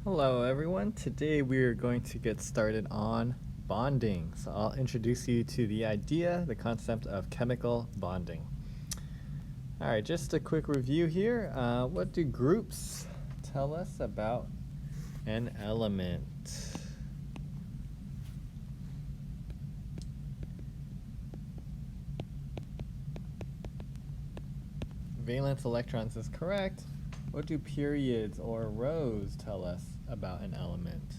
Hello everyone, today we are going to get started on bonding. So I'll introduce you to the idea, the concept of chemical bonding. Alright, just a quick review here. What do groups tell us about an element? Valence electrons is correct. What do periods or rows tell us about an element?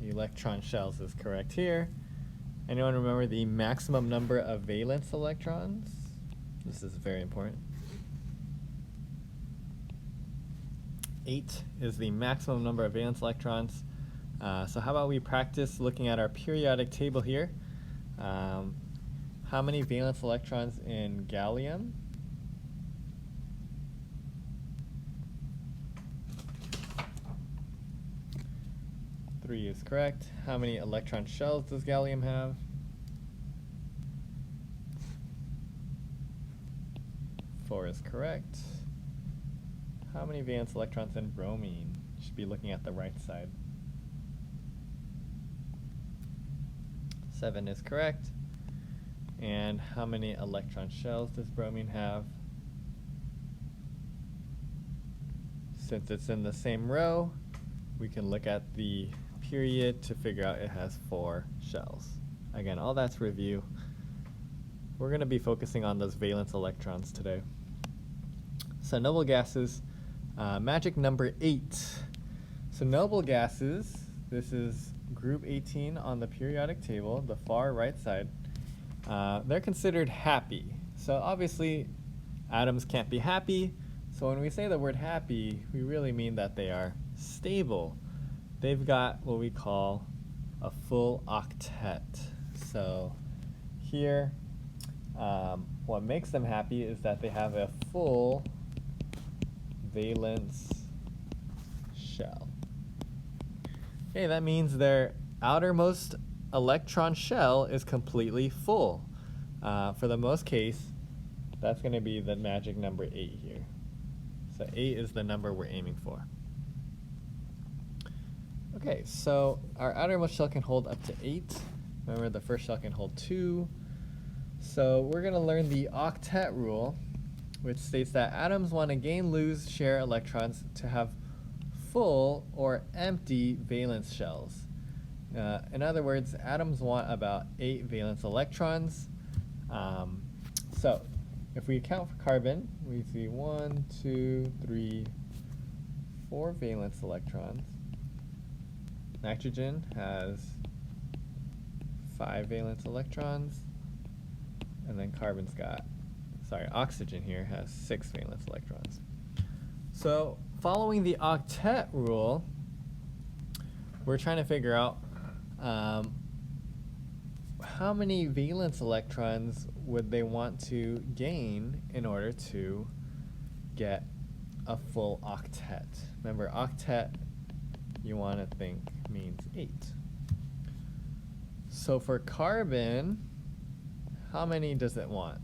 Electron shells is correct here. Anyone remember the maximum number of valence electrons? This is very important. 8 is the maximum number of valence electrons. So how about we practice looking at our periodic table here. How many valence electrons in gallium? Three is correct. How many electron shells does gallium have? 4 is correct. How many valence electrons in bromine? You should be looking at the right side. 7 is correct. And how many electron shells does bromine have? Since it's in the same row, we can look at the period to figure out it has 4 shells. Again, all that's review. We're going to be focusing on those valence electrons today. So noble gases, magic number 8. So noble gases, this is group 18 on the periodic table, the far right side. They're considered happy. So obviously atoms can't be happy. So when we say the word happy, we really mean that they are stable. They've got what we call a full octet. So here, what makes them happy is that they have a full valence shell. Okay, that means their outermost electron shell is completely full. For the most case, that's going to be the magic number 8 here. So 8 is the number we're aiming for. Okay, so our outermost shell can hold up to 8. Remember, the first shell can hold 2. So we're going to learn the octet rule, which states that atoms want to gain, lose, share electrons to have full or empty valence shells. In other words, atoms want about 8 valence electrons. So if we account for carbon, we see 1, 2, 3, 4 valence electrons. Nitrogen has 5 valence electrons. And then oxygen here has 6 valence electrons. So following the octet rule, we're trying to figure out how many valence electrons would they want to gain in order to get a full octet. Remember, octet, you want to think, means 8. So for carbon, how many does it want?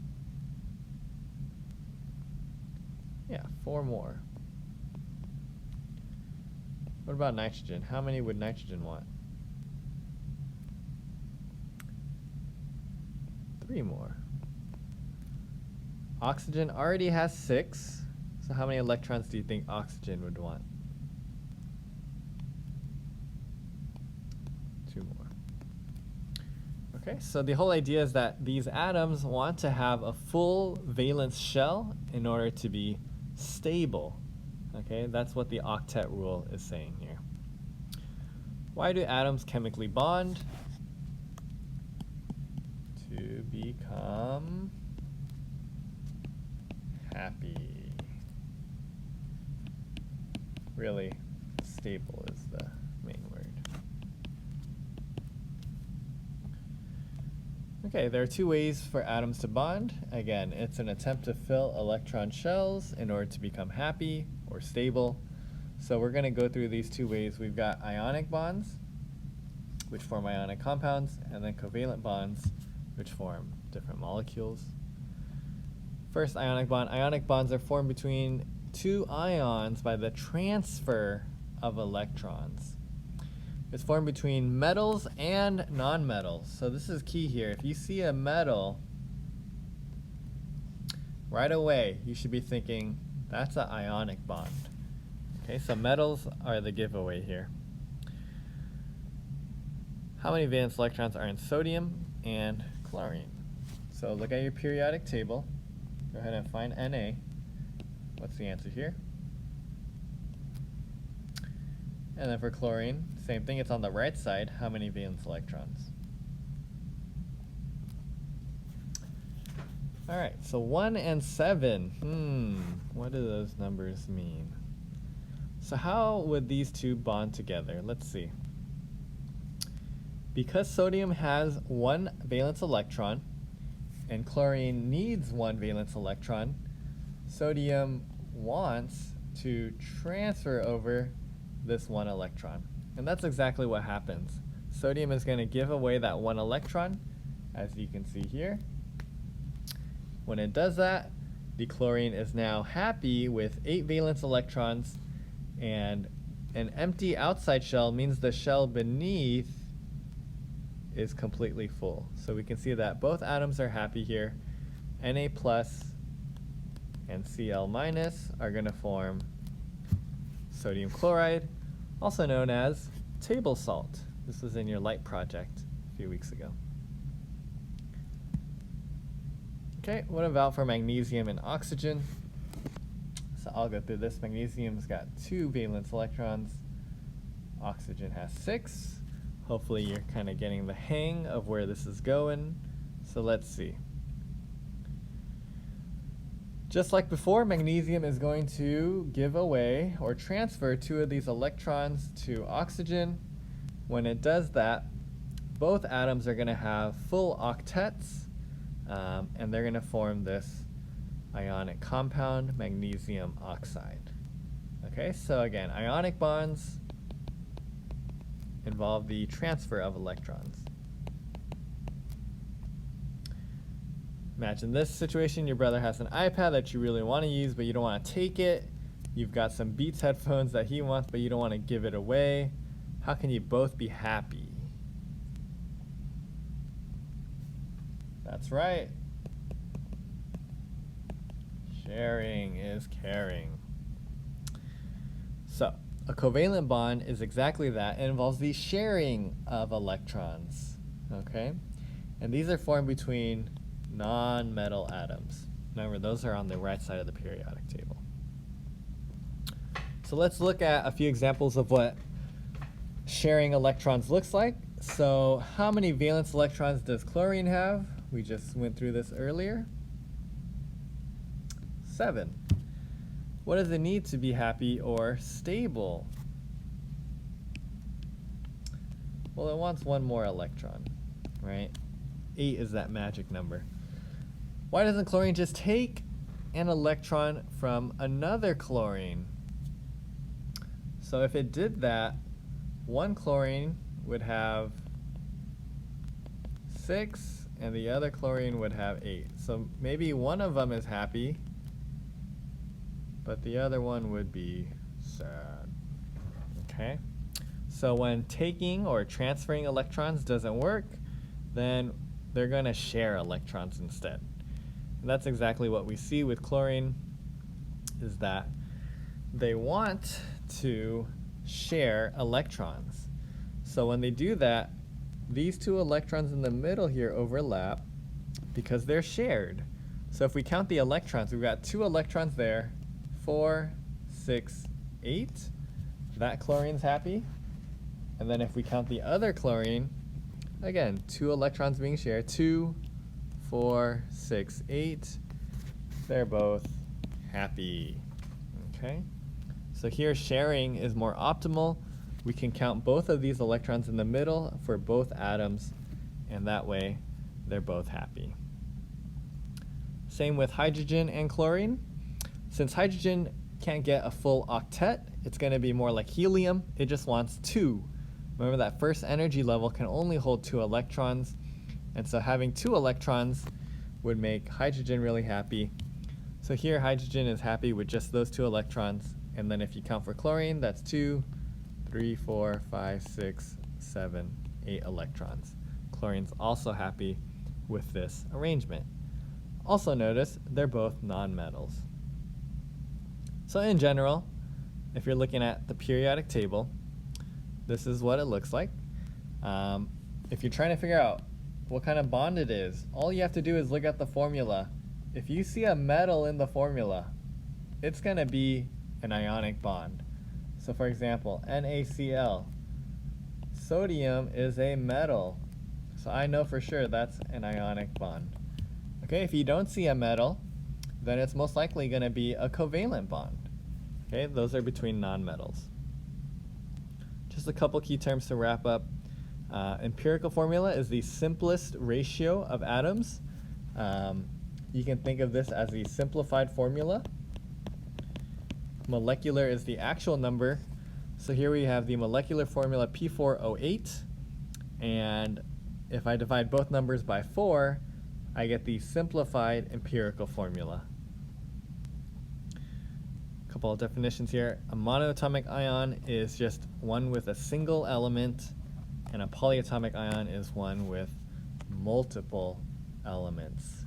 Yeah, 4 more. What about nitrogen? How many would nitrogen want? 3 more. Oxygen already has 6. So how many electrons do you think oxygen would want? 2 more. Okay, so the whole idea is that these atoms want to have a full valence shell in order to be stable. Okay, that's what the octet rule is saying here. Why do atoms chemically bond? To become happy. Really, stable is the main word. Okay, there are 2 ways for atoms to bond. Again, it's an attempt to fill electron shells in order to become happy or stable. So we're going to go through these 2 ways. We've got ionic bonds, which form ionic compounds, and then covalent bonds, which form different molecules. First ionic bond. Ionic bonds are formed between two ions by the transfer of electrons. It's formed between metals and nonmetals. So this is key here. If you see a metal, right away you should be thinking that's an ionic bond. Okay, so metals are the giveaway here. How many valence electrons are in sodium and chlorine? So look at your periodic table. Go ahead and find Na. What's the answer here? And then for chlorine, same thing, it's on the right side. How many valence electrons? All right, so 1 and 7. What do those numbers mean? So how would these two bond together? Let's see. Because sodium has 1 valence electron and chlorine needs 1 valence electron, sodium wants to transfer over this 1 electron. And that's exactly what happens. Sodium is going to give away that 1 electron, as you can see here. When it does that, the chlorine is now happy with 8 valence electrons, and an empty outside shell means the shell beneath is completely full. So we can see that both atoms are happy here. Na plus and Cl minus are going to form sodium chloride, also known as table salt. This was in your light project a few weeks ago. Okay, what about for magnesium and oxygen? So I'll go through this. Magnesium's got 2 valence electrons. Oxygen has 6. Hopefully you're kind of getting the hang of where this is going. So let's see. Just like before, magnesium is going to give away or transfer 2 of these electrons to oxygen. When it does that, both atoms are going to have full octets, and they're going to form this ionic compound, magnesium oxide. Okay, so again, ionic bonds involve the transfer of electrons. Imagine this situation, your brother has an iPad that you really want to use, but you don't want to take it. You've got some Beats headphones that he wants, but you don't want to give it away. How can you both be happy? That's right. Sharing is caring. So, a covalent bond is exactly that. It involves the sharing of electrons. Okay? And these are formed between non-metal atoms. Remember, those are on the right side of the periodic table. So let's look at a few examples of what sharing electrons looks like. So how many valence electrons does chlorine have? We just went through this earlier. 7. What does it need to be happy or stable? Well, it wants 1 more electron, right? 8 is that magic number. Why doesn't chlorine just take an electron from another chlorine? So if it did that, 1 chlorine would have 6 and the other chlorine would have 8. So maybe one of them is happy, but the other one would be sad. Okay? So when taking or transferring electrons doesn't work, then they're going to share electrons instead. And that's exactly what we see with chlorine, is that they want to share electrons. So when they do that, these 2 electrons in the middle here overlap because they're shared. So if we count the electrons, we've got 2 electrons there, 4, 6, 8. That chlorine's happy. And then if we count the other chlorine, again, 2 electrons being shared, 2, 4, 6, 8. They're both happy. Okay? So here sharing is more optimal. We can count both of these electrons in the middle for both atoms, and that way they're both happy. Same with hydrogen and chlorine. Since hydrogen can't get a full octet, it's going to be more like helium. It just wants 2. Remember, that first energy level can only hold 2 electrons, and so having 2 electrons would make hydrogen really happy. So here hydrogen is happy with just those 2 electrons, and then if you count for chlorine, that's 2, 3, 4, 5, 6, 7, 8 electrons. Chlorine's also happy with this arrangement. Also notice they're both nonmetals. So in general, if you're looking at the periodic table, this is what it looks like. If you're trying to figure out what kind of bond it is, all you have to do is look at the formula. If you see a metal in the formula, it's going to be an ionic bond. So for example, NaCl. Sodium is a metal. So I know for sure that's an ionic bond. Okay, if you don't see a metal, then it's most likely going to be a covalent bond. Okay, those are between nonmetals. Just a couple key terms to wrap up. Empirical formula is the simplest ratio of atoms. You can think of this as the simplified formula. Molecular is the actual number. So here we have the molecular formula P4O8, and if I divide both numbers by 4, I get the simplified empirical formula. A couple of definitions here. A monoatomic ion is just one with a single element, and a polyatomic ion is one with multiple elements.